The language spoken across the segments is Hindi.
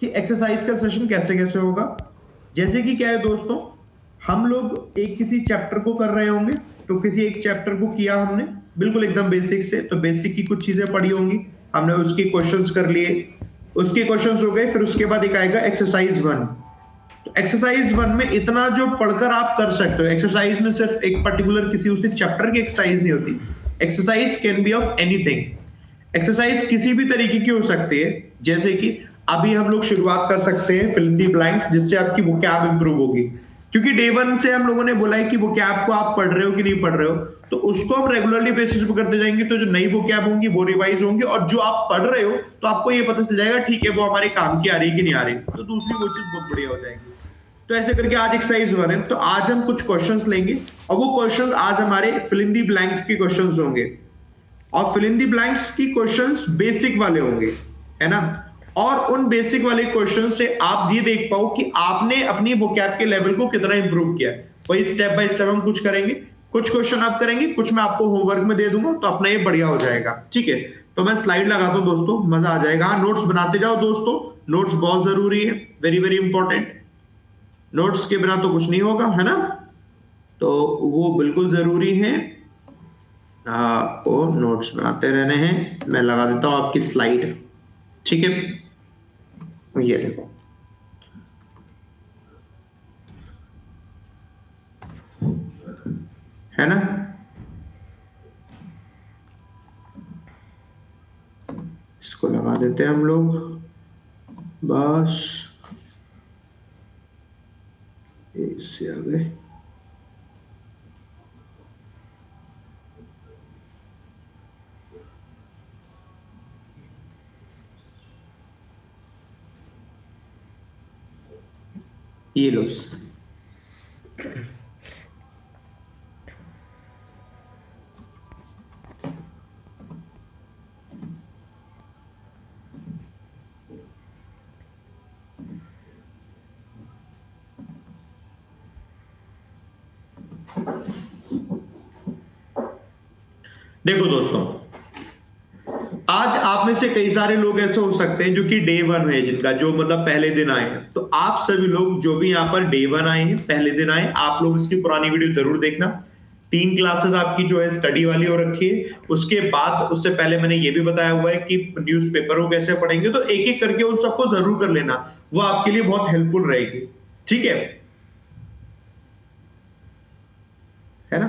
कि एक्सरसाइज का सेशन कैसे कैसे होगा। जैसे कि क्या है दोस्तों, हम लोग एक किसी चैप्टर को कर रहे होंगे, तो किसी एक चैप्टर को किया हमने बिल्कुल एकदम बेसिक से, तो बेसिक की कुछ चीजें पढ़ी होंगी हमने, उसके क्वेश्चंस कर लिए, उसके क्वेश्चंस हो गए, फिर उसके बाद एक आएगा एक्सरसाइज 1। तो एक्सरसाइज 1 में इतना जो पढ़कर आप कर सकते हो, एक्सरसाइज में सिर्फ एक पर्टिकुलर किसी उसी चैप्टर की एक्सरसाइज नहीं होती, exercise can be of anything. Exercise किसी भी तरीके की हो सकती है। जैसे कि अभी हम लोग शुरुआत कर सकते हैं फिल इन द ब्लैंक्स, जिससे आपकी वोकैब इंप्रूव होगी, क्योंकि डे 1 से हम लोगों ने बोला है कि वोकैब को आप पढ़ रहे हो कि नहीं पढ़ रहे हो, तो उसको हम रेगुलरली बेसिस पे करते जाएंगे, तो जो नई वोकैब होंगी वो रिवाइज होंगी, और जो आप पढ़ रहे हो तो आपको ये पता चल जाएगा ठीक है वो हमारे काम की आ रही है कि नहीं आ रही, तो दूसरी वो चीज बहुत बढ़िया हो जाएगी। तो ऐसे करके आज एक्सरसाइज 1 है, तो आज हम कुछ क्वेश्चंस लेंगे, और वो क्वेश्चंस आज हमारे फिल इन द ब्लैंक्स के क्वेश्चंस होंगे, और फिल इन द ब्लैंक्स की क्वेश्चंस बेसिक वाले होंगे, है ना। और उन बेसिक वाले क्वेश्चन से आप ये देख पाओ कि आपने अपनी वोकैब के लेवल को कितना इंप्रूव किया है। वही स्टेप बाय स्टेप हम कुछ करेंगे, कुछ क्वेश्चन आप करेंगे, कुछ मैं आपको होमवर्क में दे दूंगा, तो अपना ये बढ़िया हो जाएगा। ठीक है, तो मैं स्लाइड लगाता हूं दोस्तों, मजा आ जाएगा। नोट्स बनाते जाओ दोस्तों, नोट्स बहुत जरूरी है, वेरी वेरी इंपॉर्टेंट। नोट्स के बिना तो कुछ नहीं होगा, है ना, तो वो बिल्कुल जरूरी है। आपको नोट्स बनाते रहने हैं। मैं लगा देता हूं आपकी स्लाइड, ठीक है, ये देखो, है ना। इसको लगा देते हैं हम लोग, बस इससे आगे। ये लो, देखो दोस्तों, आज आप में से कई सारे लोग ऐसे हो सकते हैं जो कि डे 1 है, जिनका जो मतलब पहले दिन आए हैं। तो आप सभी लोग जो भी यहाँ पर डे 1 आए हैं, पहले दिन आए, आप लोग इसकी पुरानी वीडियो जरूर देखना। 3 क्लासेस आपकी जो है स्टडी वाली हो रखी है। उसके बाद, उससे पहले मैंने ये भी बताया हुआ है कि न्यूज़पेपर को कैसे पढ़ेंगे, तो एक एक करके उन सबको जरूर कर लेना, वो आपके लिए बहुत हेल्पफुल रहेगी, ठीक है ना।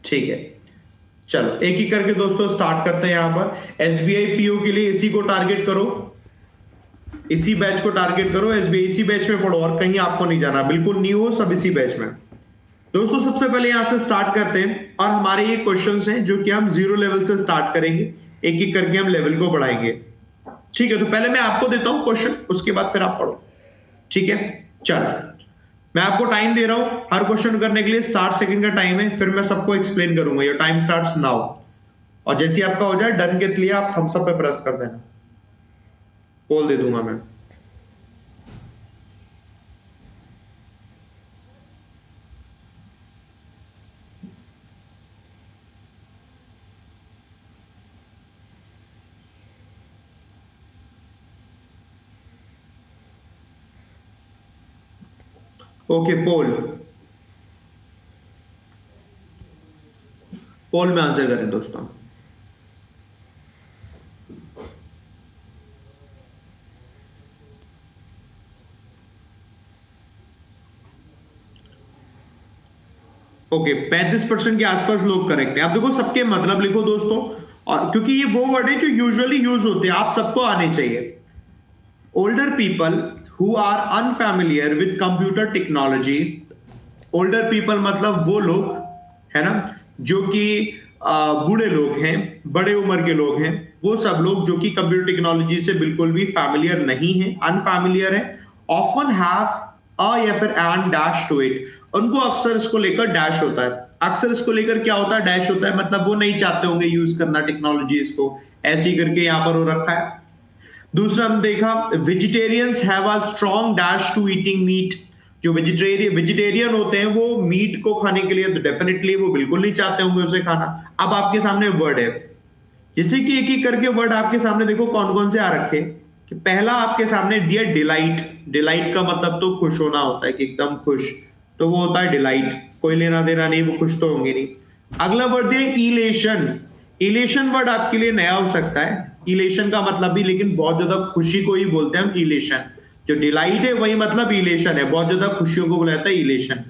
ठीक है, चलो एक ही करके दोस्तों स्टार्ट करते हैं। यहां पर एसबीआई पीओ के लिए इसी को टारगेट करो, इसी बैच को टारगेट करो, एसबीआई इसी बैच में पढ़ो, और कहीं आपको नहीं जाना, बिल्कुल न्यू हो, सब इसी बैच में। दोस्तों सबसे पहले यहां से स्टार्ट करते हैं, और हमारे ये क्वेश्चंस हैं जो कि हम 0 लेवल से स्टार्ट करेंगे, एक एक करके हम लेवल को बढ़ाएंगे, ठीक है। तो पहले मैं आपको देता हूं क्वेश्चन, उसके बाद फिर आप पढ़ो, ठीक है। चलो मैं आपको टाइम दे रहा हूं हर क्वेश्चन करने के लिए, 60 सेकंड का टाइम है, फिर मैं सबको एक्सप्लेन करूंगा। योर टाइम स्टार्ट्स नाउ, और जैसे आपका हो जाए डन के लिए आप थम्स अप पे प्रेस कर देना, पोल दे दूंगा मैं। ओके, पोल पोल में आंसर करें दोस्तों। ओके, 35% के आसपास लोग करेक्ट है। अब देखो सबके मतलब लिखो दोस्तों, और क्योंकि ये वो वर्ड है जो यूजुअली यूज होते हैं, आप सबको आने चाहिए। Older people who are unfamiliar with computer technology, older people मतलब वो लोग, है ना, जो कि बूढ़े लोग हैं, बड़े उम्र के लोग हैं, वो सब लोग जो कि कंप्यूटर टेक्नोलॉजी से बिल्कुल भी फैमिलियर नहीं है, अनफैमिलियर है, ऑफन हैव अ या फिर एन डैश टू इट, उनको अक्सर इसको लेकर डैश होता है। अक्सर इसको लेकर क्या होता है, डैश होता है, मतलब वो नहीं चाहते होंगे यूज करना टेक्नोलॉजीज को, ऐसे ही करके यहां पर हो रखा है। दूसरा हम देखा, vegetarians have a strong dash to eating meat, जो वेजिटेरियन होते हैं वो मीट को खाने के लिए तो डेफिनेटली वो बिल्कुल नहीं चाहते होंगे उसे खाना। अब आपके सामने वर्ड है, जैसे कि एक एक करके वर्ड आपके सामने देखो कौन कौन से आ रखे, कि पहला आपके सामने दिया डिलाइट। डिलाइट का मतलब तो खुश होना होता है कि एकदम खुश, तो वो होता है डिलाइट, कोई लेना देना नहीं, वो खुश तो होंगे नहीं। अगला वर्ड दिया इलेशन। इलेशन वर्ड आपके लिए नया हो सकता है, इलेशन का मतलब भी, लेकिन बहुत ज्यादा खुशी को ही बोलते हैं हम इलेशन। जो डिलाइट है वही मतलब इलेशन है, बहुत ज्यादा खुशियों को बुलाता है इलेशन।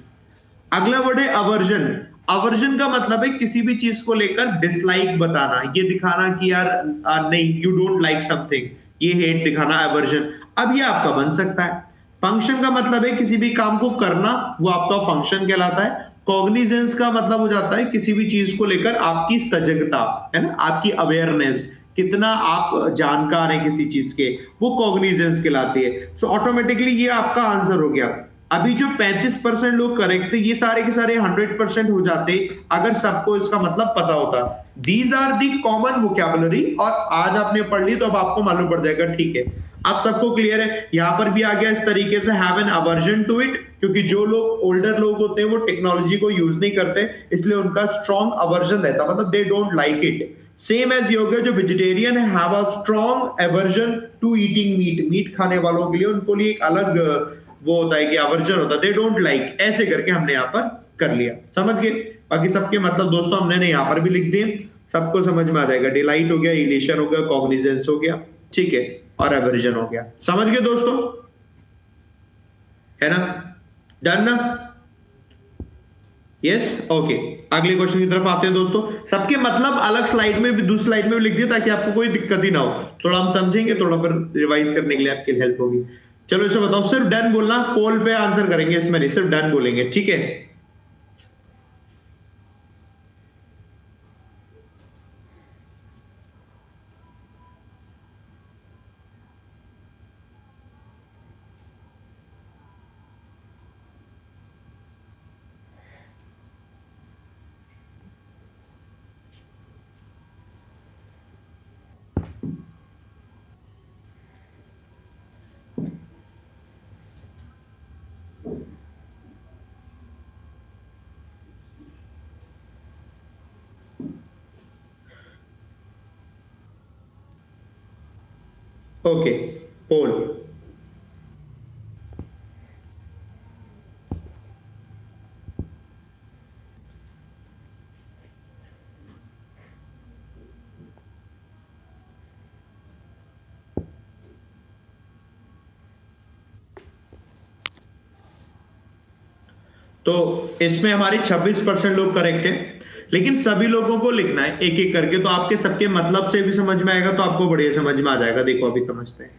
अगला वर्ड है अवर्जन। अवर्जन का मतलब है किसी भी चीज को लेकर डिसलाइक बताना, ये दिखाना कि यार नहीं, यू डोंट लाइक समथिंग, ये हेट दिखाना, अवर्जन। अब ये आपका बन सकता है। फंक्शन का मतलब है किसी भी काम को करना, वो आपका फंक्शन कहलाता है। कॉग्निजेंस का मतलब हो जाता है किसी भी चीज को लेकर आपकी सजगता, है ना, आपकी अवेयरनेस, कितना आप जानकार हैं किसी चीज के, वो कॉग्निजेंस कहलाती है। सो ऑटोमेटिकली ये आपका आंसर हो गया। अभी जो 35% लोग करेक्ट थे, ये सारे के सारे 100% हो जाते अगर सबको इसका मतलब पता होता। These are the common vocabulary, और आज आपने पढ़ ली तो अब आपको मालूम पड़ जाएगा, ठीक है, अब सबको क्लियर है। यहां पर भी आ गया इस तरीके से, have an aversion to it, क्योंकि जो लोग ओल्डर लोग होते हैं वो टेक्नोलॉजी को यूज नहीं करते, इसलिए उनका स्ट्रॉन्ग अवर्जन रहता, मतलब they don't like it. Same as ये हो गया, जो वेजिटेरियन है, have a strong aversion to eating meat. Meat खाने वालों के लिए, उनको लिए एक अलग वो होता है कि अवर्जन होता है, दे डोंट लाइक। ऐसे करके हमने यहाँ पर कर लिया, समझ गए। बाकी सबके मतलब दोस्तों हमने यहाँ पर भी लिख दिए, सबको समझ में आ जाएगा। डिलाइट हो गया, इलेशन हो गया, कॉग्निजेंस हो गया, ठीक है, और एवर्जन हो गया। समझ गए दोस्तों, है ना, डन ना, यस, ओके। अगले क्वेश्चन की तरफ आते हैं दोस्तों। सबके मतलब अलग स्लाइड में भी, दूसरी स्लाइड में भी लिख दिया ताकि आपको कोई दिक्कत ही ना हो, थोड़ा हम समझेंगे, थोड़ा फिर रिवाइज करने के लिए आपकी हेल्प होगी। चलो इसे बताओ, सिर्फ डन बोलना, पोल पे आंसर करेंगे, इसमें नहीं, सिर्फ डन बोलेंगे, ठीक है। ओके, पोल। तो इसमें हमारे 26% लोग करेक्ट हैं, लेकिन सभी लोगों को लिखना है एक एक करके, तो आपके सबके मतलब से भी समझ में आएगा, तो आपको बढ़िया समझ में आ जाएगा। देखो अभी समझते हैं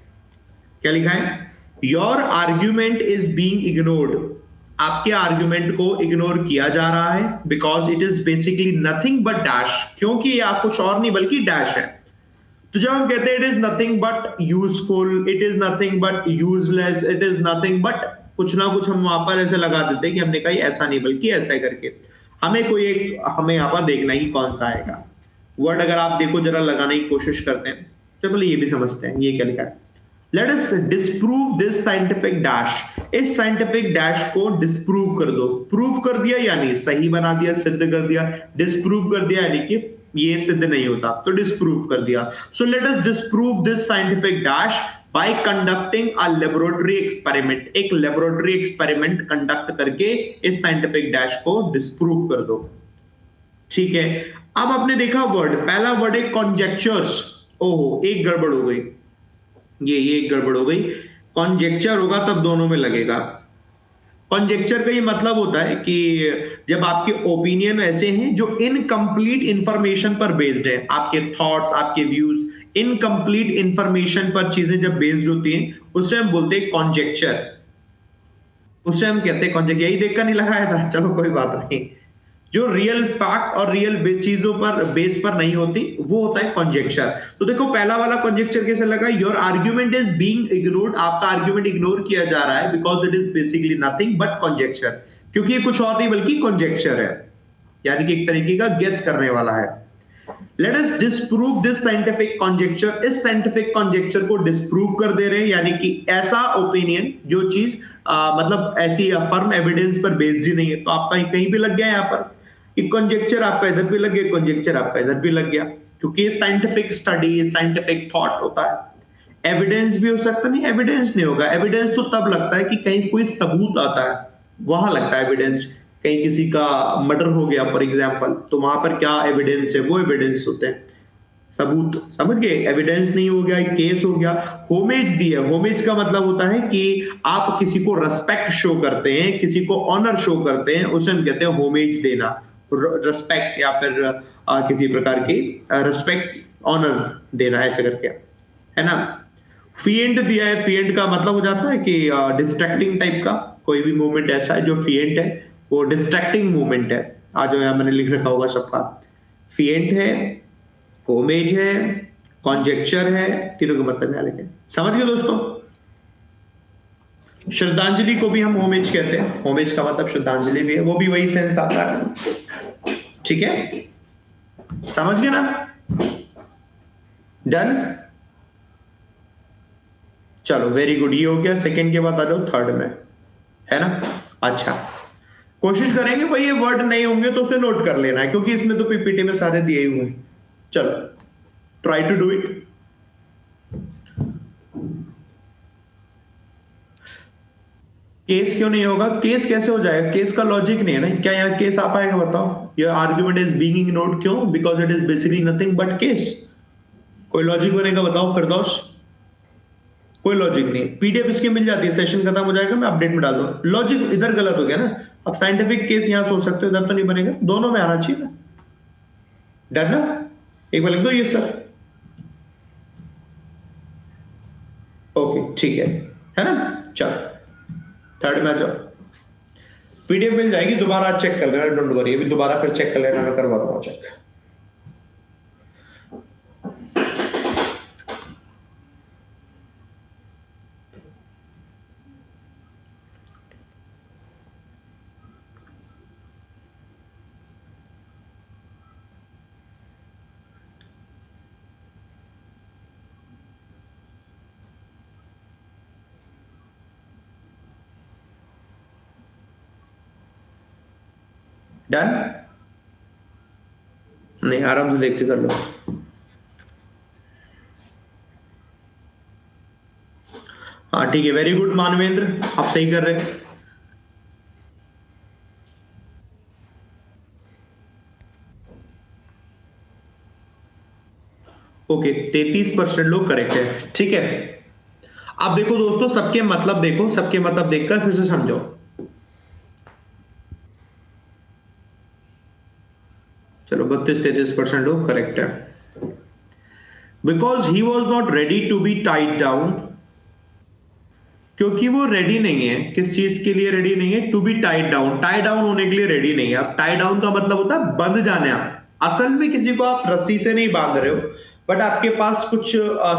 क्या लिखा है। Your argument is being ignored. आपके आर्ग्यूमेंट को इग्नोर किया जा रहा है, because it is basically nothing but dash, क्योंकि ये आप कुछ और नहीं बल्कि डैश है। तो जब हम कहते हैं it is nothing but useful, it is nothing but useless, it is nothing but कुछ ना कुछ, हम वहां पर ऐसे लगा देते हैं कि हमने कहा ऐसा नहीं बल्कि ऐसा करके, हमें कोई एक, हमें यहाँ पर देखना ही कौन सा आएगा वर्ड। अगर आप देखो जरा लगाने की कोशिश करते हैं, तो पहले ये भी समझते हैं ये क्या लिखा है। Let us disprove this scientific dash. इस साइंटिफिक डैश को डिस्प्रूव कर दो। प्रूव कर दिया यानी सही बना दिया, सिद्ध कर दिया। डिस्प्रूव कर दिया यानी कि ये सिद्ध नहीं होता, तो डिस्प्रूव कर दिया। So let us disprove this scientific dash by conducting a laboratory experiment. एक लेबोरेटरी एक्सपेरिमेंट कंडक्ट करके इस साइंटिफिक डैश को डिस्प्रूव कर दो, ठीक है। अब आपने देखा वर्ड, पहला वर्ड है कॉन्जेक्चर्स। ओहो, एक गड़बड़ हो गई, ये एक गड़बड़ हो गई। कॉन्जेक्चर होगा तब दोनों में लगेगा। कॉन्जेक्चर का ये मतलब होता है कि जब आपके ओपिनियन ऐसे हैं जो इनकम्प्लीट इंफॉर्मेशन पर बेस्ड है, आपके थॉट्स, आपके व्यूज इनकम्प्लीट इंफॉर्मेशन पर चीजें जब बेस्ड होती हैं, उससे हम बोलते हैं कॉन्जेक्चर, उससे हम कहते हैं कॉन्जेक्चर। यही देखकर नहीं लगाया था, चलो कोई बात नहीं। जो रियल फैक्ट और रियल चीजों पर बेस पर नहीं होती, वो होता है कॉन्जेक्चर। तो देखो पहला वाला कॉन्जेक्चर कैसे लगा, your argument is being ignored. आपका आर्ग्यूमेंट इग्नोर किया जा रहा है, because it is basically nothing but कॉन्जेक्चर, क्योंकि ये कुछ और नहीं बल्कि कॉन्जेक्चर है, यानी कि एक तरीके का गेस करने वाला है। Let us disprove this scientific कॉन्जेक्चर। इस साइंटिफिक कॉन्जेक्चर को डिस्प्रूव कर दे रहे हैं, यानी कि ऐसा ओपिनियन जो चीज मतलब ऐसी फर्म एविडेंस पर बेस्ड ही नहीं है। तो आपका कहीं भी लग गया यहाँ पर कि कॉन्जेक्चर आपका इधर भी लग गया, कॉन्जेक्चर आपका इधर भी लग गया, क्योंकि ये साइंटिफिक स्टडी, साइंटिफिक थॉट होता है। एविडेंस भी हो सकता नहीं, एविडेंस नहीं होगा। एविडेंस तो तब लगता है कि कहीं कोई सबूत आता है, वहां लगता है एविडेंस। कहीं किसी का मर्डर हो गया फॉर एग्जाम्पल, तो वहां पर क्या एविडेंस है, वो एविडेंस होते हैं, सबूत, समझ गए। एविडेंस नहीं हो गया, केस हो गया। होमेज दिया, होमेज का मतलब होता है कि आप किसी को रेस्पेक्ट शो करते हैं, किसी को ऑनर शो करते हैं, उसे हम कहते हैं होमेज देना। रेस्पेक्ट या फिर किसी प्रकार की रेस्पेक्ट ऑनर देना, ऐसे करके, है ना। फिएंट दिया है, फिएंट का मतलब हो जाता है कि डिस्ट्रैक्टिंग टाइप का कोई भी मूवमेंट ऐसा है जो फिएंट है, वो डिस्ट्रैक्टिंग मूवमेंट है। आज जो मैंने लिख रखा होगा सबका, फिएंट है, होमेज है, कॉन्जेक्चर है, तीनों का मतलब यहाँ लिखे, समझ गए दोस्तों। श्रद्धांजलि को भी हम होमेज कहते हैं, होमेज का मतलब श्रद्धांजलि भी है, वो भी वही सेंस आता है, ठीक है, समझ गए ना। डन, चलो वेरी गुड, ये हो गया। सेकंड के बाद आ जाओ थर्ड में, है ना। अच्छा, कोशिश करेंगे भाई ये वर्ड नहीं होंगे तो उसे नोट कर लेना है, क्योंकि इसमें तो पीपीटी में सारे दिए हुए हैं। चलो try to do it. Case क्यों नहीं होगा, केस कैसे हो जाएगा, केस का लॉजिक नहीं है ना। क्या यहाँ केस आ पाएगा, बताओ। Your argument is being ignored, क्यों? Because it is basically nothing but case. कोई लॉजिक बनेगा, बताओ फिरदौस। कोई लॉजिक नहीं। पीडीएफ इसकी मिल जाती है, सेशन खत्म हो जाएगा, मैं अपडेट में डाल दूंगा। लॉजिक इधर गलत हो गया ना। अब साइंटिफिक केस यहां सोच सकते हो, इधर तो नहीं बनेगा, दोनों में आना चाहिए ना। डर ना, एक बार लिख दो ये सर। ओके ठीक है ना। चलो थर्ड में आ जाओ। पीडीएफ मिल जाएगी, दोबारा चेक कर लेना, डोंट वरी, अभी दोबारा फिर चेक कर लेना, मैं करवा दूंगा चेक। डन, नहीं आराम से देख के कर लो। हाँ ठीक है, वेरी गुड मानवेंद्र, आप सही कर रहे हैं। ओके 33% लोग करेक्ट है, ठीक है। अब देखो दोस्तों, सबके मतलब देखो, सबके मतलब देखकर फिर से समझो। चलो 32-33% लोग करेक्ट है। Because he was not ready to be tied down, क्योंकि वो रेडी नहीं है। किस चीज के लिए रेडी नहीं है? To be tied down, tie down होने के लिए रेडी नहीं है। अब टाई डाउन का मतलब होता है बंध जाने। आप असल में किसी को आप रस्सी से नहीं बांध रहे हो, बट आपके पास कुछ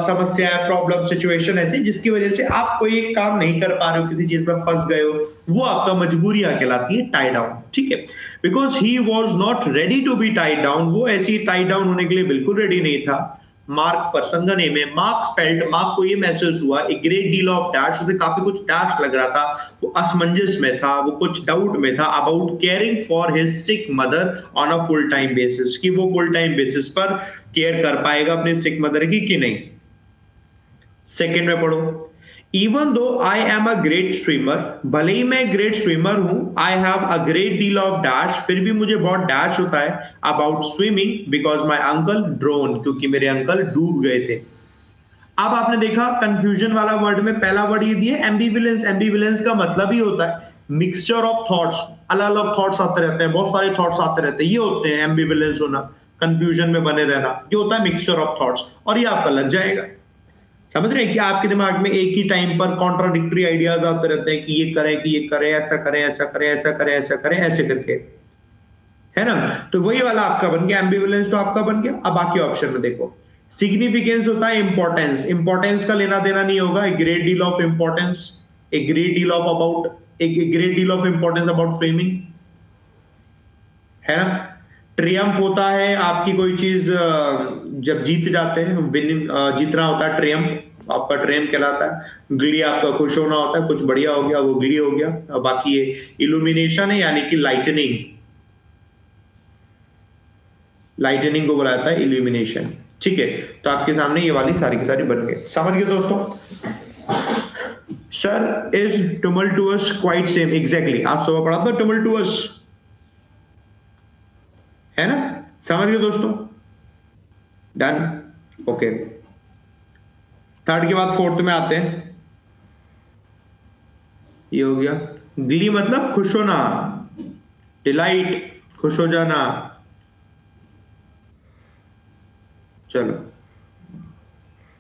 समस्या, प्रॉब्लम, सिचुएशन ऐसी जिसकी वजह से आप कोई एक काम नहीं कर पा रहे हो, किसी चीज में फंस गए हो, वो आपका मजबूरियां कहलाती है टाई डाउन, ठीक है। Because he was not ready to be tied down, वो ऐसी टाई डाउन होने के लिए बिल्कुल रेडी नहीं था। मार्क पर संगने में, मार्क फेल्ट, मार्क को ये महसूस हुआ, एक ग्रेट डील ऑफ डैश, उसे काफी कुछ डैश लग रहा था, वो असमंजस में था, वो कुछ डाउट में था about caring for his sick mother on a full time basis, कि वो फुल टाइम बेसिस पर केयर कर पाएगा अपनी सिक मदर की कि नहीं। सेकेंड में पढ़ो, even though I am a great swimmer, भले ही मैं ग्रेट स्विमर हूं, I have a great deal of dash, फिर भी मुझे बहुत डैश होता है about swimming, because my uncle drone, क्योंकि मेरे अंकल डूब गए थे। अब आपने देखा कंफ्यूजन वाला वर्ड में पहला वर्ड ये दिया एम्बिविलेंस। एम्बिविलेंस का मतलब ही होता है मिक्सचर ऑफ थॉट्स, अलग अलग थॉट्स आते रहते हैं, बहुत सारे थॉट्स आते रहते हैं, ये होते हैं एम्बिविलेंस होना, कंफ्यूजन में बने रहना, ये होता है मिक्सचर ऑफ थॉट्स। और ये आपका लग जाएगा, समझ रहे हैं कि आपके दिमाग में एक ही टाइम पर कॉन्ट्राडिक्टरी आइडियाज आते रहते हैं कि ये करें, कि ये करें, ऐसा करें, ऐसा करें, ऐसा करें, ऐसा करें, ऐसे करके, है ना। तो वही वाला आपका बन गया, एम्बिवलेंस तो आपका बन गया। अब बाकी ऑप्शन में देखो, सिग्निफिकेंस होता है इंपॉर्टेंस, इंपॉर्टेंस का लेना देना नहीं होगा, a great deal of importance, a great deal of about, एक great deal of importance about framing, है ना। ट्रियम्फ होता है आपकी कोई चीज जब जीत जाते हैं, जीतना होता है, ट्रियम्फ आपका ट्रियम्फ कहलाता है। ग्ली आपका खुश होना होता है, कुछ बढ़िया हो गया, वो ग्ली हो गया। और बाकी ये इल्यूमिनेशन है, यानी कि लाइटनिंग, लाइटनिंग को बोला जाता है इल्यूमिनेशन, ठीक है, तो आपके सामने ये वाली सारी की सारी बन गई। समझ गए दोस्तों? Sir is tumultuous quite same, exactly आज सुबह पढ़ा था टुमल्टुअस, है ना? समझ गए दोस्तों? Done, okay. थर्ड के बाद फोर्थ में आते हैं। ये हो गया। ग्ली मतलब खुश होना, डिलाइट, खुश हो जाना। चलो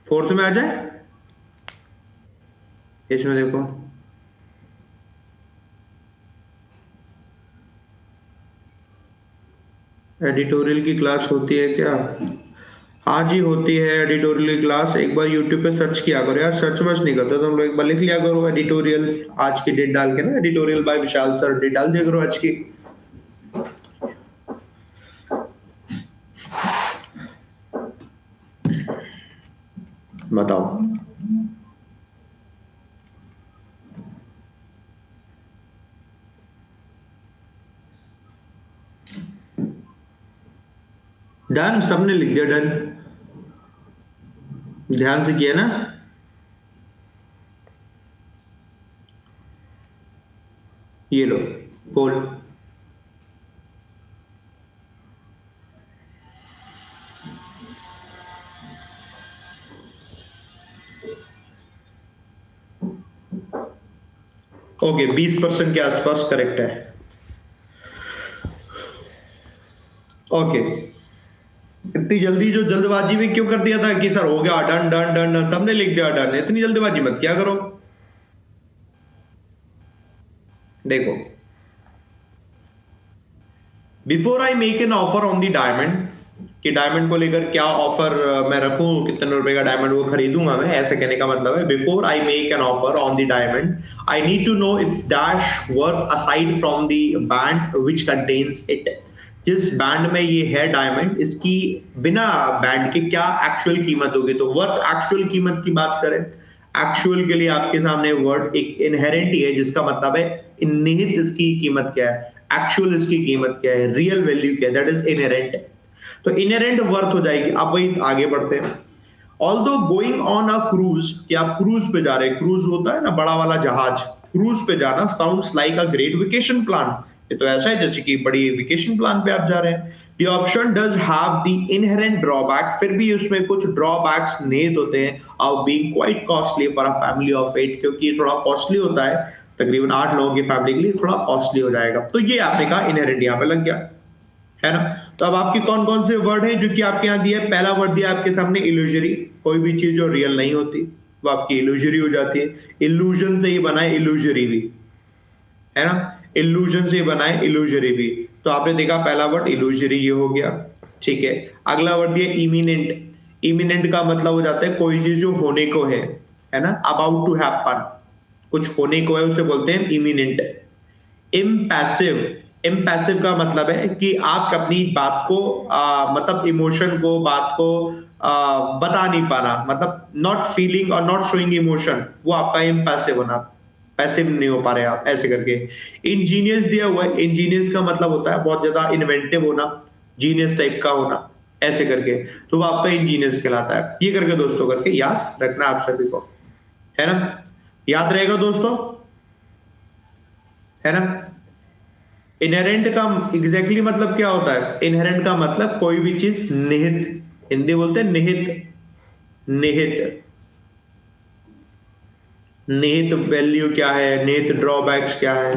फोर्थ में आ जाए। इसमें देखो एडिटोरियल की क्लास होती है क्या? हाँ जी होती है एडिटोरियल की क्लास। एक बार यूट्यूब पे सर्च किया करो यार, सर्च बस नहीं करते तुम लोग, एक बार लिख लिया करो एडिटोरियल आज की डेट डाल के ना, एडिटोरियल बाय विशाल सर, डेट डाल दिया करो आज की। बताओ डन, सबने लिख दिया डन, ध्यान से किया ना? ये लो बोल। ओके 20% के आसपास करेक्ट है। ओके इतनी जल्दी जो जल्दबाजी में क्यों कर दिया था कि सर हो गया डन डन डन डन, सबने लिख दिया डन, इतनी जल्दबाजी मत क्या करो। देखो before I make an offer on the diamond, कि डायमंड को लेकर क्या ऑफर मैं रखूं, कितने रुपए का डायमंड वो खरीदूंगा मैं, ऐसे कहने का मतलब है before I make an offer on the diamond I need to know its dash worth aside from the band which contains it. जिस बैंड में ये है डायमंड, इसकी बिना बैंड के क्या एक्चुअल कीमत होगी। तो वर्थ एक्चुअल कीमत की बात करें, एक्चुअल के लिए आपके सामने वर्ड एक इनहेरेंट ही है, जिसका मतलब है निहित इसकी कीमत क्या है, एक्चुअल इसकी कीमत क्या है, रियल वैल्यू क्या है, दैट इज इनहेरेंट। तो इनहेरेंट वर्थ हो जाएगी। अब वही आगे बढ़ते हैं। Although going on a cruise, कि आप क्रूज पे जा रहे हैं, क्रूज होता है ना बड़ा वाला जहाज, क्रूज पे जाना sounds like a great vacation plan. ये तो ऐसा है जैसे कि बड़ी वेकेशन प्लान पे आप जा रहे हैं। The option does have the inherent drawback, फिर भी उसमें कुछ ड्रॉबैक्स निहित होते हैं, of being quite costly for a family of 8, क्योंकि ये थोड़ा कॉस्टली होता है, तकरीबन 8 लोगों की फैमिली के लिए थोड़ा कॉस्टली हो जाएगा। तो ये आपने कहा इनहेरेंट यहाँ पे लग गया, है ना? तो अब आपके कौन कौन से वर्ड हैं जो कि आपके यहाँ दिया है? पहला वर्ड दिया आपके सामने इल्यूजरी, कोई भी चीज जो रियल नहीं होती वो आपकी इल्यूजरी हो जाती है। इल्यूजन से ही बना है इल्यूजरी भी, है ना? इल्यूजन से बना है इल्यूजरी भी। तो आपने देखा पहला वर्ड इल्यूजरी ये हो गया, ठीक है। अगला वर्ड दिया इमिनेंट। इमिनेंट का मतलब हो जाता है कोई चीज जो होने को है ना, अबाउट टू हैपन, कुछ होने को है उसे बोलते हैं इमिनेंट। इम्पैसिव, इम्पैसिव का मतलब है कि आप अपनी बात को मतलब इमोशन को, बात को बता नहीं पाना, मतलब नॉट फीलिंग और नॉट शोइंग इमोशन, वो आपका इम्पैसिव होना, पैसिव नहीं हो पा रहे आप, ऐसे करके। इंजीनियस दिया हुआ है, इंजीनियस का मतलब होता है बहुत ज्यादा इन्वेंटिव होना, जीनियस टाइप का होना, ऐसे करके, तो वो आपका इंजीनियस कहलाता है। ये करके दोस्तों करके याद रखना आप सभी को, है ना? याद रहेगा दोस्तों, है ना? इनहेरेंट का एग्जैक्टली मतलब क्या होता है? इनहेरेंट का मतलब कोई भी चीज निहित, हिंदी बोलते हैं निहित, निहित, निहित वैल्यू क्या है, निहित ड्रॉबैक्स क्या है,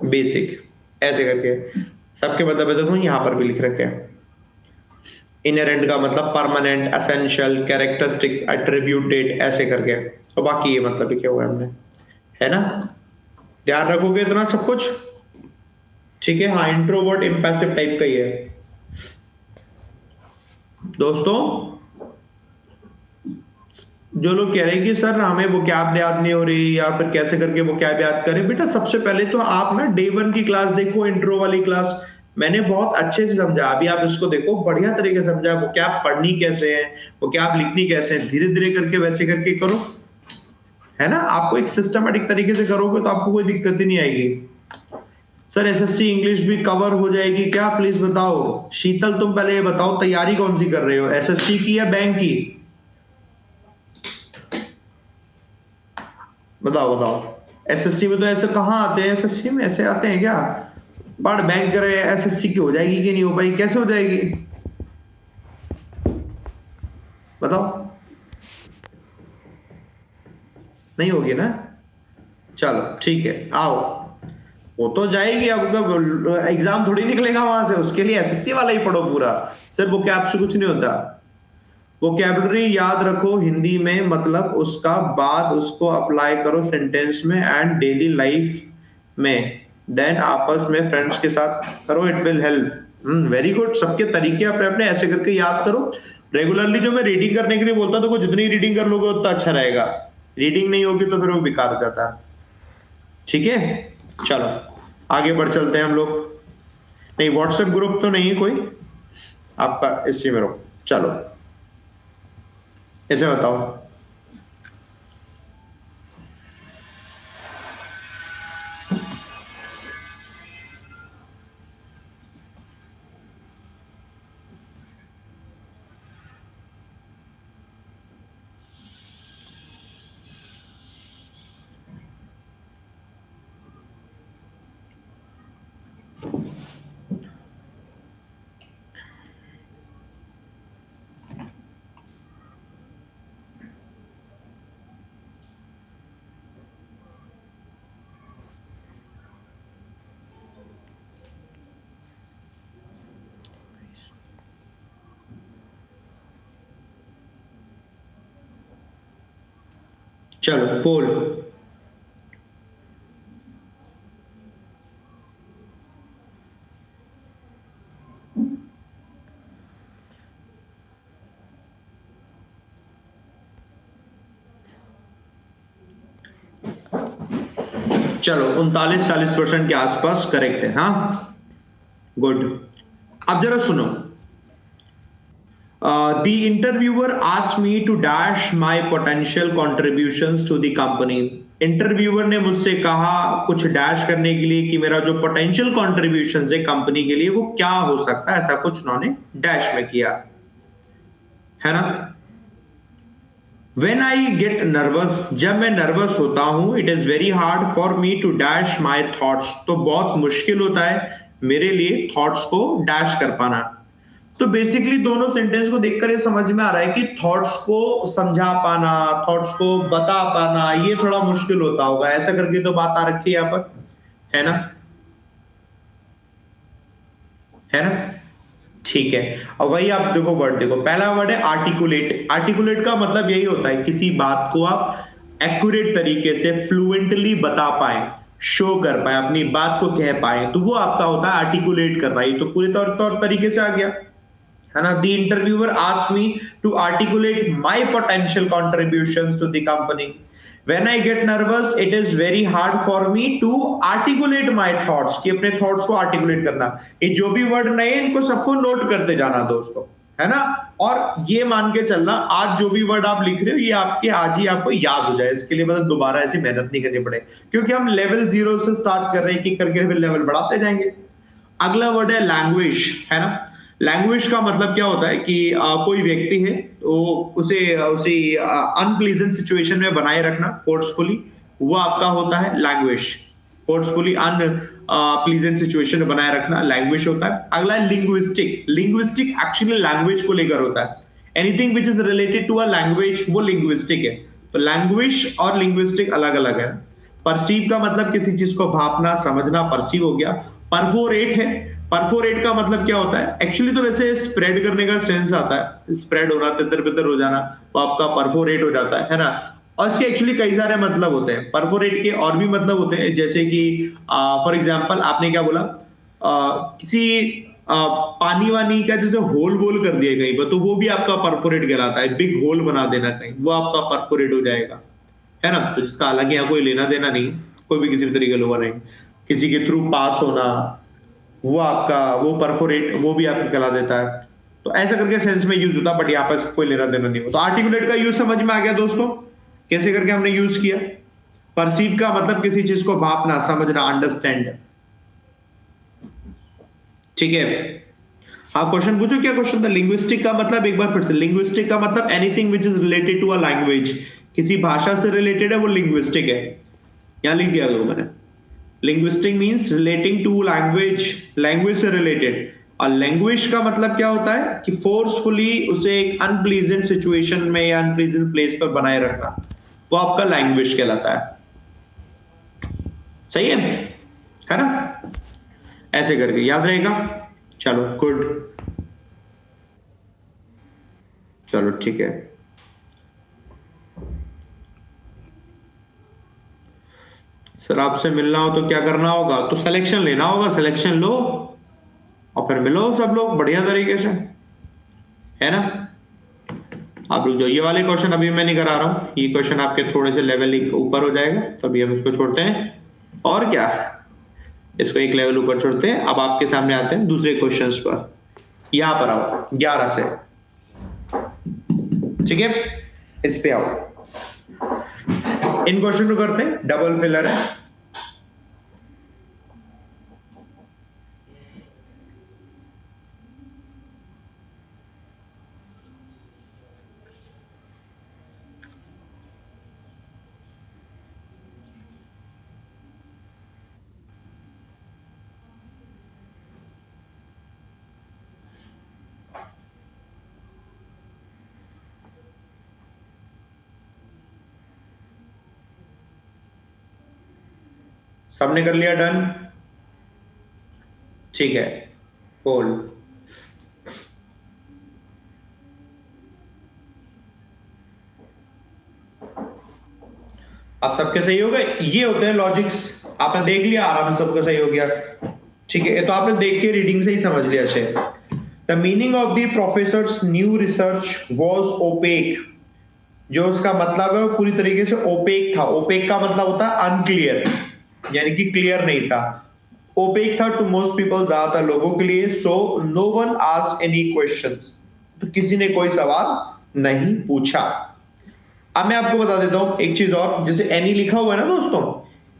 बेसिक, ऐसे करके सबके मतलब है। देखो यहां पर भी लिख रखे हैं। इनहेरेंट का मतलब परमानेंट, एसेंशियल, कैरेक्टरिस्टिक्स, एट्रीब्यूटेड, ऐसे करके। तो बाकी ये मतलब लिखे हुए हमने, है ना? ध्यान रखोगे इतना सब कुछ, ठीक है? हाँ, इंट्रोवर्ट इम्पैसिव टाइप का ही है दोस्तों। जो लोग कह रहे हैं कि सर हमें वो कैब याद नहीं हो रही या फिर कैसे करके वो कैब याद करें, बेटा सबसे पहले तो आप ना डे 1 की क्लास देखो, इंट्रो वाली क्लास, मैंने बहुत अच्छे से समझा। अभी आप इसको देखो, बढ़िया तरीके से समझा, वो कैब पढ़नी कैसे है, वो कैब लिखनी कैसे है, धीरे धीरे करके वैसे करके करो, है ना? आपको एक सिस्टमेटिक तरीके से करोगे तो आपको कोई दिक्कत ही नहीं आएगी। सर एसएससी इंग्लिश भी कवर हो जाएगी क्या, प्लीज बताओ। शीतल तुम पहले ये बताओ तैयारी कौन सी कर रहे हो, एसएससी की या बैंक की? बताओ बताओ। एसएससी में तो ऐसे कहाँ आते हैं, एसएससी में ऐसे आते हैं क्या? पढ़ बैंक करे, एसएससी की हो जाएगी कि नहीं हो पाएगी, कैसे हो जाएगी बताओ? नहीं होगी ना, चलो ठीक है आओ। वो तो जाएगी, अब एग्जाम थोड़ी निकलेगा वहां से, उसके लिए एसएससी वाला ही पढ़ो पूरा। सिर्फ वो कैप से कुछ नहीं होता। वोकैबुलरी याद रखो हिंदी में, मतलब उसका बाद उसको अप्लाई करो सेंटेंस में एंड डेली लाइफ में, देन आपस में फ्रेंड्स के साथ करो, it will help. Very good, सबके तरीके अपने अपने, ऐसे करके याद करो। रेगुलरली जो मैं रीडिंग करने के लिए बोलता हूं, तो जितनी रीडिंग कर लोगे उतना अच्छा रहेगा। रीडिंग नहीं होगी तो फिर वो बेकार हो जाता है। ठीक है, चलो आगे बढ़ चलते हैं हम लोग। नहीं व्हाट्सएप ग्रुप तो नहीं है कोई आपका, इसी में रहो। चलो ऐसे बताओ। चलो पोल। चलो 39-40% के आसपास करेक्ट है। हाँ गुड। अब जरा सुनो। The interviewer asked me to dash my potential contributions to the company. Interviewer ने मुझसे कहा कुछ डैश करने के लिए कि मेरा जो पोटेंशियल कॉन्ट्रीब्यूशन है कंपनी के लिए वो क्या हो सकता है, ऐसा कुछ उन्होंने डैश में किया है ना। When I get nervous, जब मैं नर्वस होता हूं, it is very hard for me to dash my thoughts, तो बहुत मुश्किल होता है मेरे लिए थॉट्स को डैश कर पाना। तो बेसिकली दोनों सेंटेंस को देखकर ये समझ में आ रहा है कि थॉट्स को समझा पाना, थॉट्स को बता पाना, ये थोड़ा मुश्किल होता होगा। ऐसा करके तो बात आ रखी है यहाँ पर, है ना, है ना। ठीक है, अब वही आप देखो वर्ड देखो, पहला वर्ड है आर्टिकुलेट। आर्टिकुलेट का मतलब यही होता है किसी बात को आप एक्यूरेट तरीके से फ्लुएंटली बता पाए, शो कर पाए, अपनी बात को कह पाए, तो वो आपका होता है आर्टिकुलेट करना। ये तो पूरे तौर तरीके से आ गया, है ना। The interviewer asked me to articulate my potential contributions to the company. When I get nervous, it is very hard for me to articulate my thoughts, कि अपने thoughts को articulate करना। ये जो भी वर्ड नए हैं इनको सबको नोट करते जाना दोस्तों, है ना। और ये मान के चलना आज जो भी वर्ड आप लिख रहे हो ये आपके आज ही आपको याद हो जाए, इसके लिए मतलब दोबारा ऐसी मेहनत नहीं करनी पड़े, क्योंकि हम लेवल 0 से स्टार्ट कर रहे हैं कि करके फिर लेवल बढ़ाते जाएंगे। अगला वर्ड है लैंग्वेज, है ना। लैंग्वेज का मतलब क्या होता है कि कोई व्यक्ति है तो उसे उसे अनप्लीजेंट सिचुएशन में बनाए रखना फोर्सफुली, वो आपका होता है लैंग्वेज। फोर्सफुली अनप्लीजेंट सिचुएशन में बनाए रखना लैंग्वेज होता है। अगला है लिंग्विस्टिक। लिंग्विस्टिक एक्चुअली लैंग्वेज को लेकर होता है। Anything which is related to a language वो लिंग्विस्टिक है। तो लैंग्वेज और लिंग्विस्टिक अलग अलग है। परसीव का मतलब किसी चीज को भापना समझना, परसीव हो गया। परफोरेट है, परफोरेट का मतलब क्या होता है, एक्चुअली तो वैसे स्प्रेड करने का सेंस आता है, स्प्रेड होना, तितर बितर हो जाना, तो आपका परफोरेट हो जाता है ना। और इसके एक्चुअली कई सारे मतलब होते हैं, परफोरेट के और भी मतलब होते हैं, जैसे कि फॉर एग्जांपल आपने क्या बोला, किसी पानी वानी का जैसे होल वोल कर दिया कहीं पर, तो वो भी आपका परफोरेट कहलाता है। बिग होल बना देना कहीं, वो आपका परफोरेट हो जाएगा, है ना। तो जिसका हालांकि यहाँ कोई लेना देना नहीं, कोई भी किसी भी तरीके का नहीं, किसी के थ्रू पास होना, वो आपका वो परफोरेट, वो भी आपका कहला देता है। तो ऐसा करके सेंस में यूज होता है, बट यहाँ पर कोई लेना देना नहीं हो। तो आर्टिकुलेट का यूज समझ में आ गया दोस्तों, कैसे करके हमने यूज किया। परसीव का मतलब किसी चीज को भापना समझना, अंडरस्टैंड, ठीक है। हाँ, क्वेश्चन पूछो, क्या क्वेश्चन था? लिंग्विस्टिक का मतलब, एक बार फिर से, लिंग्विस्टिक का मतलब anything which is related to a language, किसी भाषा से रिलेटेड है वो लिंग्विस्टिक है। यहां लिख दिया करो मैंने, linguistic means relating to language, language से रिलेटेड। और लैंग्वेज का मतलब क्या होता है कि फोर्सफुली उसे एक अनप्लीजेंट सिचुएशन में या अनप्लीजेंट प्लेस पर बनाए रखना, वो आपका लैंग्वेज कहलाता है। सही है ना? ऐसे करके याद रहेगा। चलो गुड, चलो ठीक है। सर आपसे मिलना हो तो क्या करना होगा? तो सिलेक्शन लेना होगा, सिलेक्शन लो और फिर मिलो सब लोग बढ़िया तरीके से, है ना? आप लोग जो ये वाले क्वेश्चन अभी मैं नहीं करा रहा हूं, ये क्वेश्चन आपके थोड़े से लेवल ऊपर हो जाएगा, तभी हम इसको छोड़ते हैं। और क्या, इसको एक लेवल ऊपर छोड़ते हैं। अब आपके सामने आते हैं दूसरे क्वेश्चंस पर। यहां पर आओ 11 से, ठीक है, इस पे आओ। इन क्वेश्चन को करते हैं, डबल फिलर है। सबने कर लिया डन? ठीक है, बोल। अब सबके सही हो गए? ये होते हैं लॉजिक्स। आपने देख लिया, आराम से सबका सही हो गया। ठीक है, तो आपने देख के रीडिंग से ही समझ लिया। अच्छे, the meaning of the professor's new research was opaque. जो उसका मतलब है वो पूरी तरीके से ओपेक था। ओपेक का मतलब होता है अनक्लियर, यानी कि क्लियर नहीं था। ओपेक था टू मोस्ट पीपल, ज्यादातर लोगों के लिए। So no one asked any questions, तो किसी ने कोई सवाल नहीं पूछा। अब मैं आपको बता देता हूं एक चीज और, जैसे एनी लिखा हुआ है ना दोस्तों,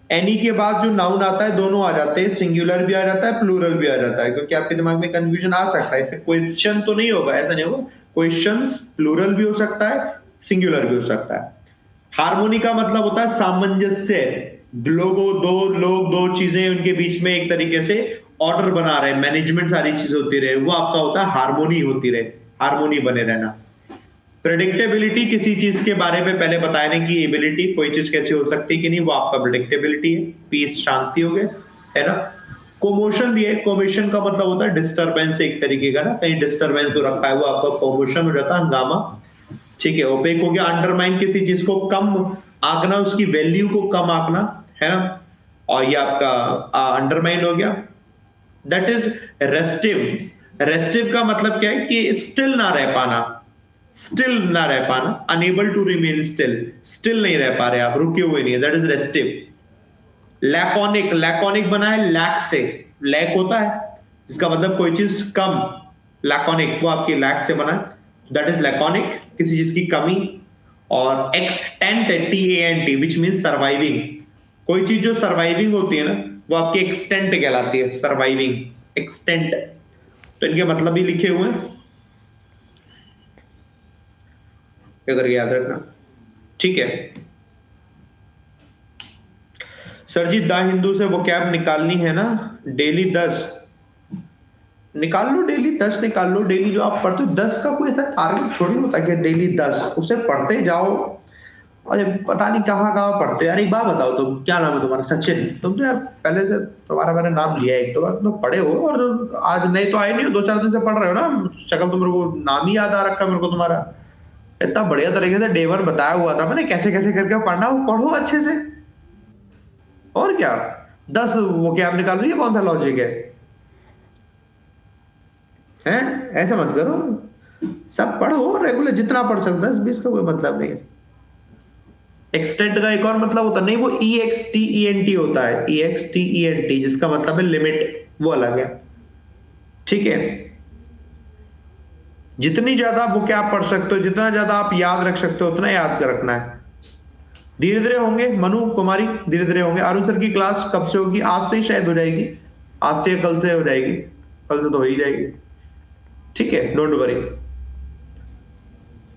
एनी के बाद जो नाउन आता है दोनों आ जाते हैं, सिंगुलर भी आ जाता है, प्लूरल भी आ जाता है, क्योंकि आपके दिमाग में कंफ्यूजन आ सकता है। इससे क्वेश्चन तो नहीं होगा, ऐसा नहीं होगा। क्वेश्चंस प्लूरल भी हो सकता है, सिंगुलर भी हो सकता है। हार्मोनी का मतलब होता है सामंजस्य। लोगों, दो लोग, दो चीजें, उनके बीच में एक तरीके से ऑर्डर बना रहे, मैनेजमेंट सारी चीजें होती रहे, वो आपका होता है हार्मोनी होती रहे, हार्मोनी बने रहना। प्रेडिक्टेबिलिटी, किसी चीज के बारे में पहले बताने की एबिलिटी, कोई चीज कैसी हो सकती है कि नहीं, वो आपका प्रेडिक्टेबिलिटी है। पीस, शांति हो गया, है ना? कोमोशन दिया है, कोमोशन का मतलब होता है डिस्टरबेंस एक तरीके का ना, कहीं डिस्टरबेंस जो रखा है वो आपका कोमोशन हो जाता है, हंगामा। ठीक है, ओपेक हो गया अंडरमाइन, किसी चीज को कम आंकना, उसकी वैल्यू को कम आंकना, है ना? और ये आपका अंडरमाइन हो गया। That is restive. रेस्टिव का मतलब क्या है कि स्टिल ना रह पाना, स्टिल ना रह पाना, unable to remain still, still नहीं रह पा रहे आप, रुके हुए नहीं है, that is restive. Laconic, laconic बना है लैक से, लैक होता है जिसका मतलब कोई चीज कम, लैकोनिक वो आपकी लैक से बना है, दैट इज लैकोनिक, किसी चीज की कमी। और extent, TANT, which mean surviving. कोई चीज जो सर्वाइविंग होती है ना, वो आपकी एक्सटेंट कहलाती है, सर्वाइविंग, एक्सटेंट। तो इनके मतलब भी लिखे हुए हैं, अगर याद रखना। ठीक है सर जी, द हिंदू से वो कैब निकालनी है ना, डेली 10 निकाल लो, डेली 10 निकाल लो। डेली जो आप पढ़ते हो 10 का कोई ऐसा टारगेट थोड़ी होता कि डेली 10, उसे पढ़ते जाओ। अरे पता नहीं कहाँ कहाँ पढ़ते हो यार। एक बात बताओ, तुम क्या नाम है तुम्हारा? सचिन। तुम तो यार पहले से तुम्हारा मैंने नाम लिया है एक दो बार, तुम पढ़े हो, और आज नए तो आए नहीं हो, 2-4 दिन से पढ़ रहे हो ना। शक्ल तो मेरे को, नाम ही याद आ रखा मेरे को तुम्हारा। इतना बढ़िया तरीके से डे 1 बताया हुआ था मैंने, कैसे कैसे करके पढ़ना, वो पढ़ो अच्छे से। और क्या, 10 वो क्या आप निकाल रही है, कौन सा लॉजिक है? हैं, ऐसा मत करो, सब पढ़ो रेगुलर, जितना पढ़ सकते 10-20 का कोई मतलब नहीं है। एक्सटेंट का एक और मतलब होता नहीं, वो EXTENT होता है, EXTENT, जिसका मतलब है लिमिट, वो अलग है। ठीक है, जितनी ज्यादा वो क्या आप पढ़ सकते हो, जितना ज्यादा आप याद रख सकते हो, उतना याद कर रखना है। धीरे धीरे होंगे, मनु कुमारी धीरे धीरे होंगे। अरुण सर की क्लास कब से होगी? आज से ही शायद हो जाएगी, आज से या कल से हो जाएगी, कल से तो हो ही जाएगी, ठीक है, डोंट वरी।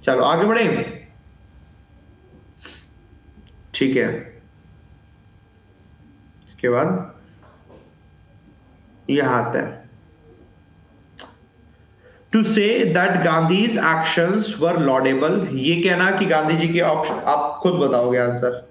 चलो आगे बढ़ेंगे, ठीक है। इसके बाद यह आता है to say that Gandhi's actions were laudable. ये कहना कि गांधी जी के ऑप्शन, आप खुद बताओगे आंसर।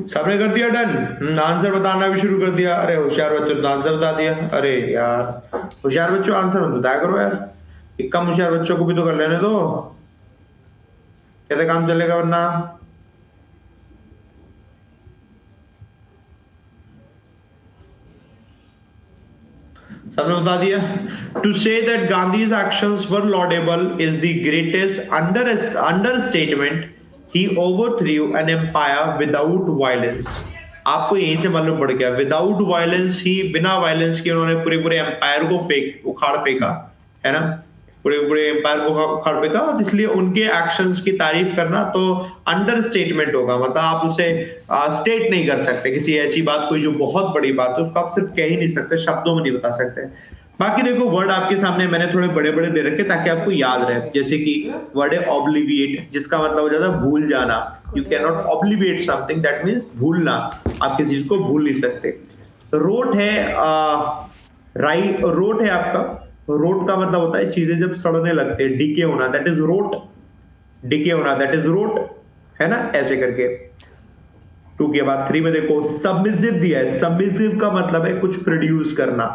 सबने कर दिया डन, आंसर बताना भी शुरू कर दिया। अरे होशियार बच्चों ने आंसर बता दिया। अरे यार होशियार बच्चों आंसर बताया करो यार, कम होशियार बच्चों को भी तो कर लेने दो, कैसे काम चलेगा वरना। सबने बता दिया। To say that Gandhi's actions were laudable is the greatest understatement. He overthrew an empire without violence। आपको यहीं से मालूम पड़ गया, विदाउट वायलेंस ही, बिना वायलेंस के उन्होंने पूरे पूरे एम्पायर को उखाड़ फेंका, है ना, पूरे पूरे एम्पायर को उखाड़ फेंका। इसलिए उनके एक्शंस की तारीफ करना तो अंडरस्टेटमेंट होगा, मतलब आप उसे स्टेट नहीं कर सकते, किसी ऐसी बात कोई जो बहुत बड़ी बात है उसको आप सिर्फ कह ही नहीं सकते, शब्दों में नहीं बता सकते। बाकी देखो वर्ड आपके सामने मैंने थोड़े बड़े बड़े दे रखे ताकि आपको याद रहे, जैसे कि वर्ड है ऑब्लिविएट, जिसका मतलब हो जाता है भूल जाना। You can not obliviate something, that means भूलना, आप किसी चीज को भूल नहीं सकते। रोट है राइट, रोट है आपका, रोट का मतलब होता है चीजें जब सड़ने लगते हैं, डीके होना, दैट इज रोट, डीके होना दैट इज रोट, है ना, ऐसे करके। 2 के बाद 3 में देखो सबमिसिव दिया है। सबमिसिव का मतलब है कुछ प्रोड्यूस करना,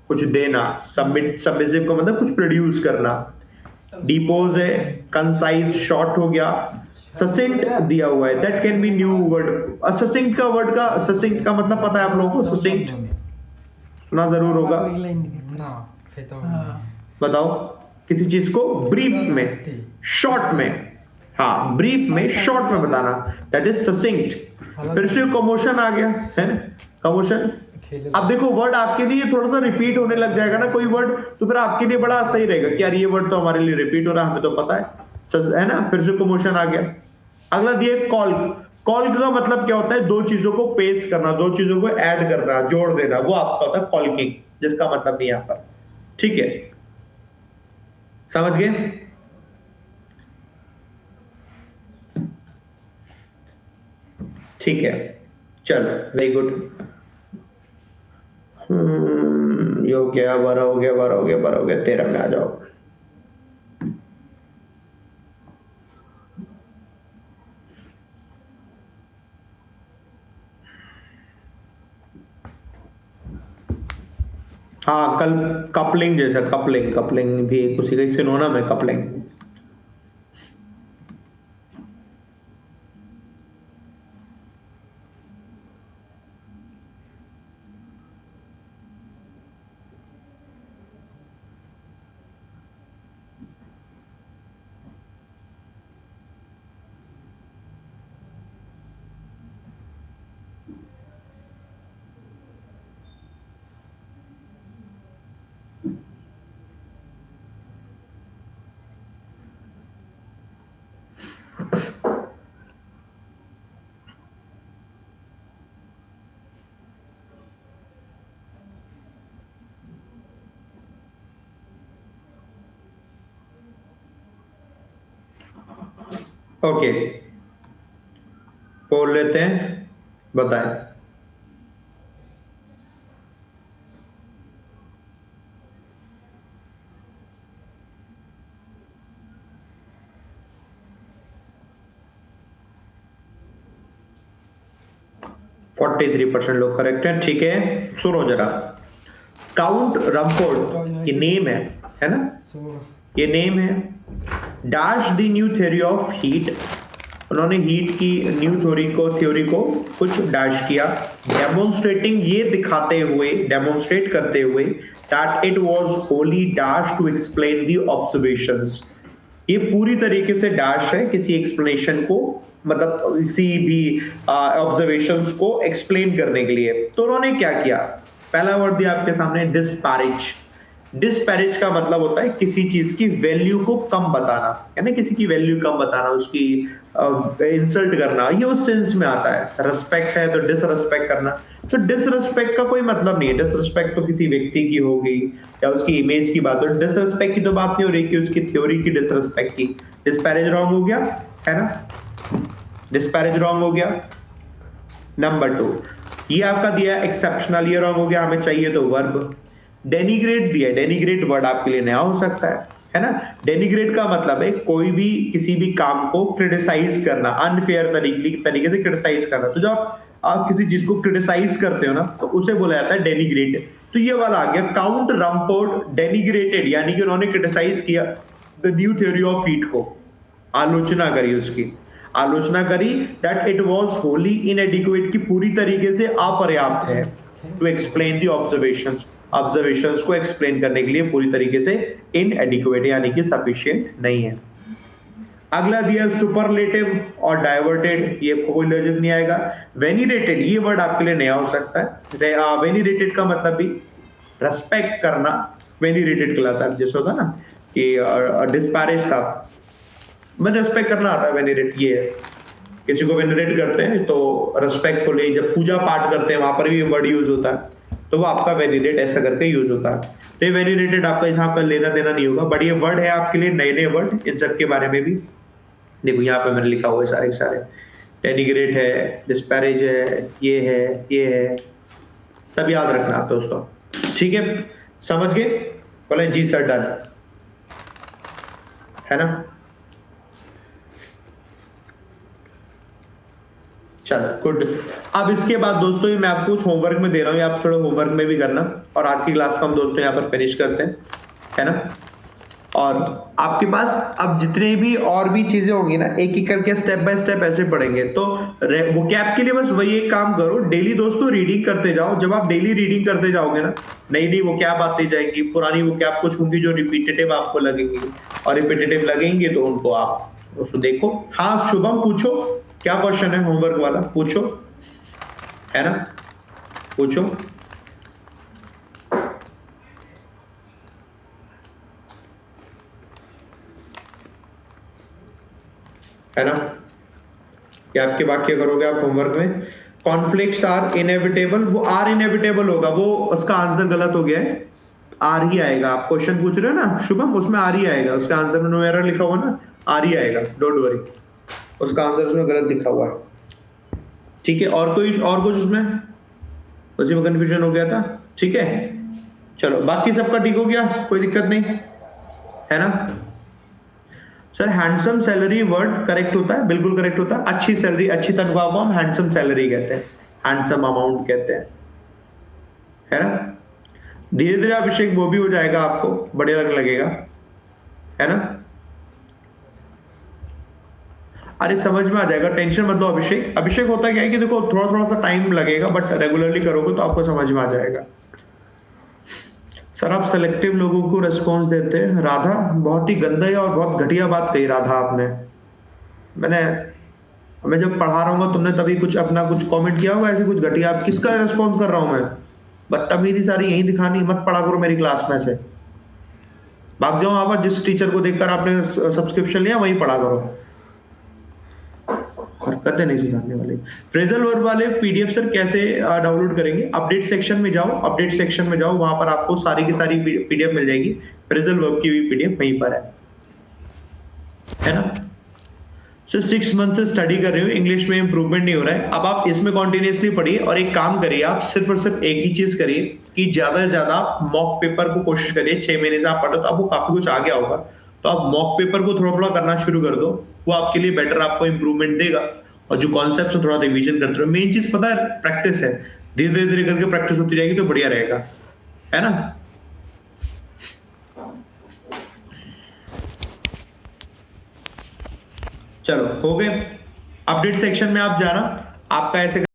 कुछ देना। सबमिसिव का मतलब कुछ प्रोड्यूस करना। डिपोज है, कंसाइज शॉर्ट हो गया। ससिंक्ट दिया हुआ है, that can be new word. Succinct का वर्ड का, ससिंक्ट का मतलब पता है आप लोगों को, ससिंक्ट सुना जरूर होगा, बताओ। किसी चीज को ब्रीफ में, शॉर्ट में, हाँ ब्रीफ में, शॉर्ट में बताना, दैट इज ससिंक्ट। फिर से कमोशन आ गया है, कमोशन। अब देखो वर्ड आपके लिए थोड़ा सा रिपीट होने लग जाएगा ना कोई वर्ड, तो फिर आपके लिए बड़ा सही रहेगा कि यार ये वर्ड तो हमारे लिए रिपीट हो रहा है, हमें तो पता है ना। फिर से कमोशन आ गया। अगला दिया कॉल। कॉल का मतलब क्या होता है, दो चीजों को पेस्ट करना, दो चीजों को ऐड करना, जोड़ देना, वो आपका होता है कॉल्किंग, जिसका मतलब नहीं यहां पर, ठीक है, समझ गए। ठीक है, चलो वेरी गुड। ये हो गया, 12 हो गया, 12 हो गया, 12 हो गया, 13 में आ जाओ। हाँ कल कपलिंग जैसा, कपलिंग, कपलिंग भी उसी का सिनोनिम है, कपलिंग। ओके, बोल लेते हैं, बताएं। %43 लोग करेक्ट हैं, ठीक है। सुनो जरा, काउंट रमफोर्ड ये नेम है ना, ये नेम है। Dash the new theory of heat, उन्होंने हीट की न्यू थ्योरी को कुछ डैश किया। डेमोन्स्ट्रेटिंग, ये दिखाते हुए, डेमोन्स्ट्रेट करते हुए, that it was holy dash to explain the observations, ये पूरी तरीके से डैश है किसी एक्सप्लेनेशन को मतलब किसी भी ऑब्जर्वेशंस को एक्सप्लेन करने के लिए। तो उन्होंने क्या किया, पहला वर्ड दिया आपके सामने डिस्पैरेज। डिस्पैरेज का मतलब होता है किसी चीज की वैल्यू को कम बताना, है ना, किसी की वैल्यू कम बताना, उसकी इंसल्ट करना, ये उस सेंस में आता है। रिस्पेक्ट है तो डिसरिस्पेक्ट करना, तो डिसरिस्पेक्ट का कोई मतलब नहीं है। डिसरिस्पेक्ट तो किसी व्यक्ति की होगी या उसकी इमेज की बात हो, डिसरिस्पेक्ट की तो बात नहीं हो रही कि उसकी थ्योरी की डिसरिस्पेक्ट की। डिस्पैरेज रॉन्ग हो गया, है ना, डिस्पैरेज रॉन्ग हो गया। नंबर 2, ये आपका दिया एक्सेप्शनल, ये रॉन्ग हो गया, हमें चाहिए तो वर्ब। डेनिग्रेट दिया, डेनिग्रेट वर्ड आपके लिए नया हो सकता है ना। डेनिग्रेट का मतलब है कोई भी किसी भी काम को क्रिटिसाइज करना, अनफेयर तरीके से क्रिटिसाइज करना। तो जब आप किसी चीज को क्रिटिसाइज करते हो ना, तो उसे बोला जाता है डेनिग्रेट। तो ये वाला आ गया, काउंट रमफोर्ड डेनिग्रेटेड, यानी कि उन्होंने क्रिटिसाइज किया the new theory of heat को, आलोचना करी उसकी, आलोचना करी दैट इट वाज होली इनएडिक्वेट, की पूरी तरीके से अपर्याप्त है टू एक्सप्लेन द ऑब्जर्वेशंस को एक्सप्लेन करने के लिए पूरी तरीके से इनएडिक्वेट, यानी कि सफिशिएंट नहीं है। अगला दिया सुपरलेटिव और डाइवर्टेड, ये कोई लॉजिक नहीं आएगा। वेनिरेटेड, ये वर्ड आपके लिए नया हो सकता है। वेनिरेटेड का मतलब भी रेस्पेक्ट करना, वेनिरेटेड कहलाता है। जैसे होता है ना कि डिस्पैरेज था, मैं रेस्पेक्ट करना आता है, वेनिरेट ये है, किसी को वेनिरेट करते हैं तो रेस्पेक्टफुली, जब पूजा पाठ करते हैं वहां पर भी वर्ड यूज होता है, तो वो आपका वेनिरेट ऐसा करके यूज होता है। तो ये वेनिरेटेड आपका यहाँ पर लेना देना नहीं होगा, बट ये वर्ड है आपके लिए नए नए वर्ड, इन सब के बारे में भी देखो यहाँ पे मैंने लिखा हुआ है सारे के सारे। डेनिग्रेट है, डिस्पैरेज है, ये है, सब याद रखना आप दोस्तों, ठीक है, समझ गए? बोले जी सर, डन है ना। चलो गुड। अब इसके बाद दोस्तों ये मैं आपको कुछ होमवर्क में दे रहा हूँ, ये आप थोड़ा होमवर्क में भी करना, और आज की क्लास को हम दोस्तों यहाँ पर फिनिश करते हैं, है ना। और आपके पास अब जितने भी और भी चीजें होंगी ना, एक एक करके स्टेप बाय स्टेप ऐसे पढ़ेंगे। तो वो कैप के लिए बस वही एक काम करो, डेली दोस्तों रीडिंग करते जाओ। जब आप डेली रीडिंग करते जाओगे ना, नई नई वो कैप आती जाएंगी, पुरानी वो कैप कुछ होंगी जो रिपीटेटिव आपको लगेंगी, और रिपीटेटिव लगेंगे तो उनको आप उसको देखो। हाँ शुभम पूछो, क्या क्वेश्चन है होमवर्क वाला, पूछो, है ना, पूछो। है ना, क्या आपके वाक्य करोगे आप होमवर्क में? कॉन्फ्लिक्ट्स आर इनएविटेबल, वो आर इनएविटेबल होगा, वो उसका आंसर गलत हो गया है, आर ही आएगा। आप क्वेश्चन पूछ रहे हो ना शुभम, उसमें आर ही आएगा, उसका आंसर में नो एरर लिखा हुआ ना, आर ही आएगा, डोंट वरी, उसका आंसर उसमें गलत लिखा हुआ है, ठीक है। और कुछ उसमें उसी में कंफ्यूजन हो गया था, ठीक है। चलो बाकी सबका ठीक हो गया, कोई दिक्कत नहीं, है ना। Sir handsome salary word correct होता है, बिल्कुल करेक्ट होता है। अच्छी सैलरी, अच्छी तनख्वाह को हम हैंडसम सैलरी कहते हैं, हैंडसम अमाउंट कहते हैं, है ना। धीरे धीरे अभिषेक वो भी हो जाएगा, आपको बढ़िया लगेगा, है ना। अरे समझ में आ जाएगा, टेंशन मत लो अभिषेक। अभिषेक होता क्या है कि देखो थोड़ा थोड़ा सा टाइम लगेगा, बट रेगुलरली करोगे तो आपको समझ में आ जाएगा। सर आप सेलेक्टिव लोगों को रेस्पॉन्स देते हैं, राधा बहुत ही गंदा और बहुत घटिया बात कही राधा आपने। मैं जब पढ़ा रहा हूँ तुमने तभी कुछ अपना कुछ कमेंट किया होगा ऐसे कुछ घटिया, आप किसका रेस्पॉन्स कर रहा हूं मैं? बदतमीजी सारी यही दिखानी, मत पढ़ा करो मेरी क्लास में से, भाग जाओ वहां पर, जिस टीचर को देखकर आपने सब्सक्रिप्शन लिया वही पढ़ा करो, हरकतें नहीं सुधारने वाले। फ्रेजल वर्ब वाले पीडीएफ सर कैसे डाउनलोड करेंगे? अपडेट सेक्शन में जाओ, अपडेट सेक्शन में जाओ, वहां पर आपको सारी की सारी पीडीएफ मिल जाएगी। फ्रेजल वर्ब की भी पीडीएफ वहीं पर है ना। सर 6 मंथ से स्टडी कर रहे हो, इंग्लिश में इंप्रूवमेंट नहीं हो रहा है। अब आप इसमें कॉन्टिन्यूसली पढ़िए, और एक काम करिए, आप सिर्फ और सिर्फ एक ही चीज करिए कि ज्यादा से ज्यादा मॉक पेपर को कोशिश करिए। 6 महीने से आप पढ़ो तो आपको काफी कुछ आ गया होगा, तो आप मॉक पेपर को थोड़ा थोड़ा करना शुरू कर दो, वो आपके लिए बेटर, आपको इंप्रूवमेंट देगा। और जो कॉन्सेप्ट थोड़ा रिवीजन करते रहो, मेन चीज पता है प्रैक्टिस है, धीरे धीरे करके प्रैक्टिस होती जाएगी तो बढ़िया रहेगा, है ना। चलो हो गए, अपडेट सेक्शन में आप जाना, आपका ऐसे